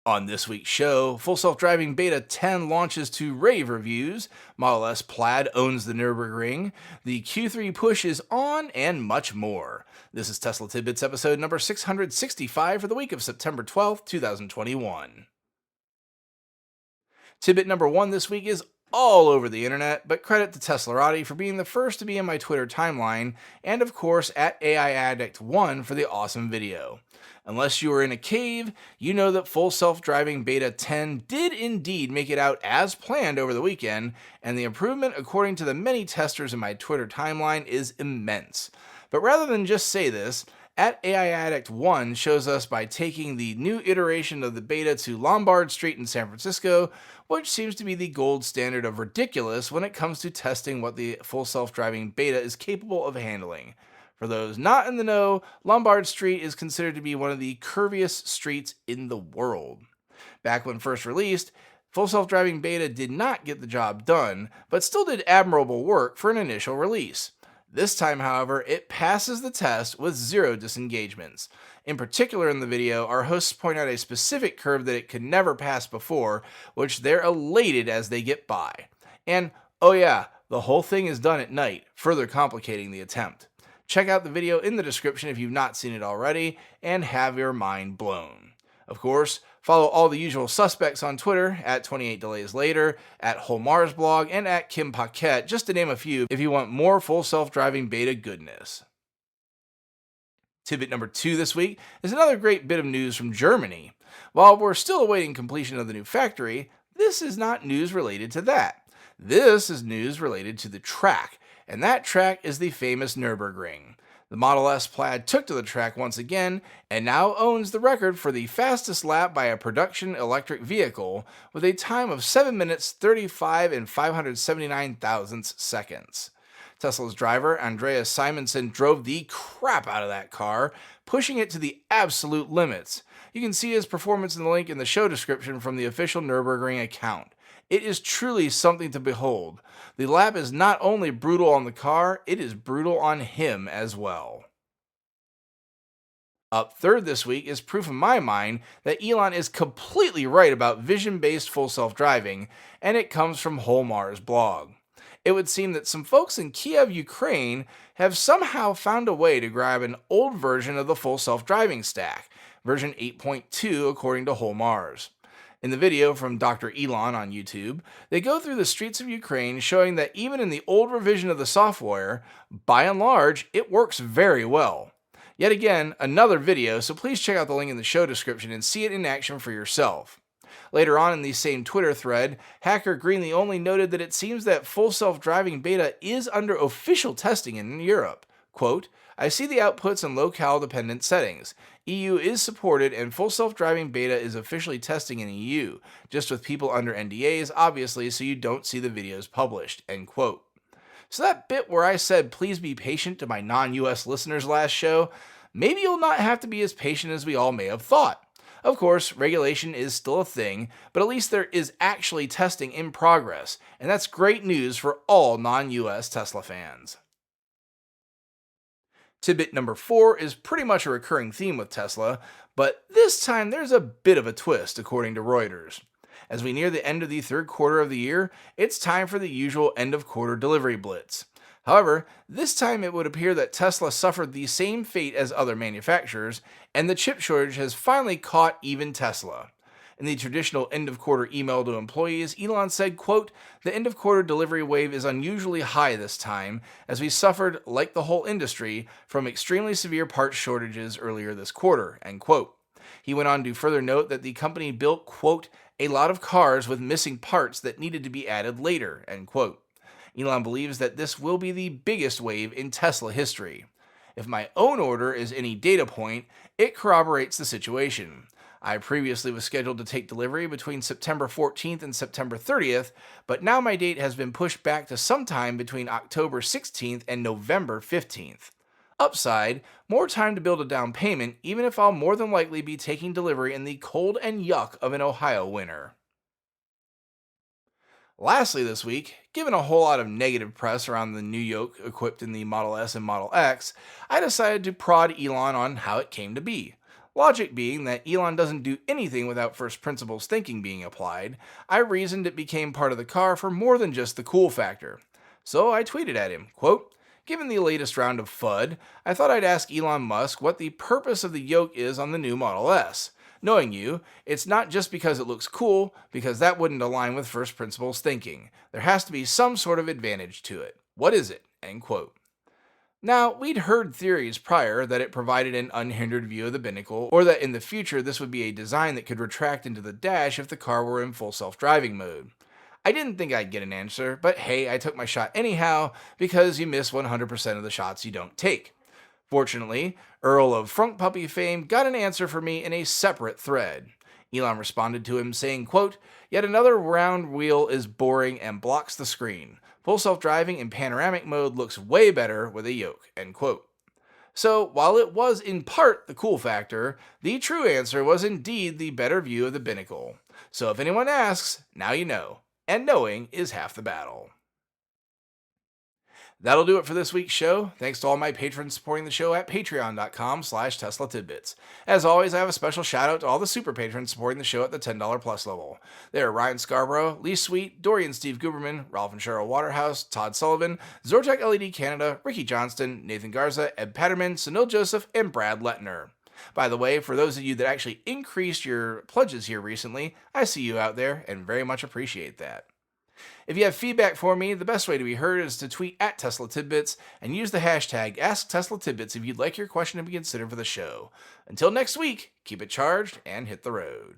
On this week's show, Full Self-Driving Beta 10 launches to rave reviews, Model S Plaid owns the Nürburgring, the Q3 push is on, and much more. This is Tesla Tidbits episode number 665 for the week of September 12th, 2021. Tidbit number 1 this week is all over the internet, but credit to Teslarati for being the first to be in my Twitter timeline, and of course at AIAddict1 for the awesome video. Unless you were in a cave, you know that Full Self-Driving Beta 10 did indeed make it out as planned over the weekend, and the improvement, according to the many testers in my Twitter timeline, is immense. But rather than just say this, at AIAddict1 shows us by taking the new iteration of the beta to Lombard Street in San Francisco, which seems to be the gold standard of ridiculous when it comes to testing what the Full Self-Driving Beta is capable of handling. For those not in the know, Lombard Street is considered to be one of the curviest streets in the world. Back when first released, Full Self-Driving Beta did not get the job done, but still did admirable work for an initial release. This time, however, it passes the test with 0 disengagements. In particular in the video, our hosts point out a specific curve that it could never pass before, which they're elated as they get by. And, oh yeah, the whole thing is done at night, further complicating the attempt. Check out the video in the description if you've not seen it already, and have your mind blown. Of course, follow all the usual suspects on Twitter, at 28 Delays Later, at WholeMarsBlog, and at Kim Paquette, just to name a few, if you want more Full Self-Driving Beta goodness. Tidbit number 2 this week is another great bit of news from Germany. While we're still awaiting completion of the new factory, this is not news related to that. This is news related to the track, and that track is the famous Nürburgring. The Model S Plaid took to the track once again, and now owns the record for the fastest lap by a production electric vehicle, with a time of 7 minutes 35 and 579 thousandths seconds. Tesla's driver, Andreas Simonsen, drove the crap out of that car, pushing it to the absolute limits. You can see his performance in the link in the show description from the official Nürburgring account. It is truly something to behold. The lap is not only brutal on the car, it is brutal on him as well. Up third this week is proof in my mind that Elon is completely right about vision-based full self-driving, and it comes from WholeMarsBlog. It would seem that some folks in Kiev, Ukraine have somehow found a way to grab an old version of the full self-driving stack, version 8.2 according to WholeMars. In the video from Dr. Elon on YouTube, they go through the streets of Ukraine showing that even in the old revision of the software, by and large, it works very well. Yet again, another video, so please check out the link in the show description and see it in action for yourself. Later on in the same Twitter thread, Hacker Greenly only noted that it seems that Full Self-Driving Beta is under official testing in Europe. Quote, I see the outputs and locale-dependent settings. EU is supported and Full Self-Driving Beta is officially testing in EU, just with people under NDAs, obviously, so you don't see the videos published, end quote. So that bit where I said please be patient to my non-US listeners last show, maybe you'll not have to be as patient as we all may have thought. Of course, regulation is still a thing, but at least there is actually testing in progress, and that's great news for all non-US Tesla fans. Tidbit number 4 is pretty much a recurring theme with Tesla, but this time there's a bit of a twist according to Reuters. As we near the end of the third quarter of the year, it's time for the usual end-of-quarter delivery blitz. However, this time it would appear that Tesla suffered the same fate as other manufacturers, and the chip shortage has finally caught even Tesla. In the traditional end-of-quarter email to employees, Elon said, quote, the end-of-quarter delivery wave is unusually high this time, as we suffered, like the whole industry, from extremely severe parts shortages earlier this quarter, end quote. He went on to further note that the company built, quote, a lot of cars with missing parts that needed to be added later, end quote. Elon believes that this will be the biggest wave in Tesla history. If my own order is any data point, it corroborates the situation. I previously was scheduled to take delivery between September 14th and September 30th, but now my date has been pushed back to sometime between October 16th and November 15th. Upside, more time to build a down payment, even if I'll more than likely be taking delivery in the cold and yuck of an Ohio winter. Lastly this week, given a whole lot of negative press around the new Yoke equipped in the Model S and Model X, I decided to prod Elon on how it came to be. Logic being that Elon doesn't do anything without first principles thinking being applied, I reasoned it became part of the car for more than just the cool factor. So I tweeted at him, quote, "Given the latest round of FUD, I thought I'd ask Elon Musk what the purpose of the yoke is on the new Model S. Knowing you, it's not just because it looks cool, because that wouldn't align with first principles thinking. There has to be some sort of advantage to it. What is it?" End quote. Now, we'd heard theories prior that it provided an unhindered view of the binnacle, or that in the future this would be a design that could retract into the dash if the car were in full self-driving mode. I didn't think I'd get an answer, but hey, I took my shot anyhow, because you miss 100% of the shots you don't take. Fortunately, Earl of Frunk Puppy fame got an answer for me in a separate thread. Elon responded to him saying, quote, "Yet another round wheel is boring and blocks the screen. Full self-driving in panoramic mode looks way better with a yoke," end quote. So, while it was in part the cool factor, the true answer was indeed the better view of the binnacle. So if anyone asks, now you know. And knowing is half the battle. That'll do it for this week's show. Thanks to all my patrons supporting the show at patreon.com/Tesla Tidbits. As always, I have a special shout out to all the super patrons supporting the show at the $10 plus level. They are Ryan Scarborough, Lee Sweet, Dorian Steve Guberman, Ralph and Cheryl Waterhouse, Todd Sullivan, Zortech LED Canada, Ricky Johnston, Nathan Garza, Ed Patterman, Sunil Joseph, and Brad Lettner. By the way, for those of you that actually increased your pledges here recently, I see you out there and very much appreciate that. If you have feedback for me, the best way to be heard is to tweet at Tesla Tidbits and use the hashtag AskTeslaTidbits if you'd like your question to be considered for the show. Until next week, keep it charged and hit the road.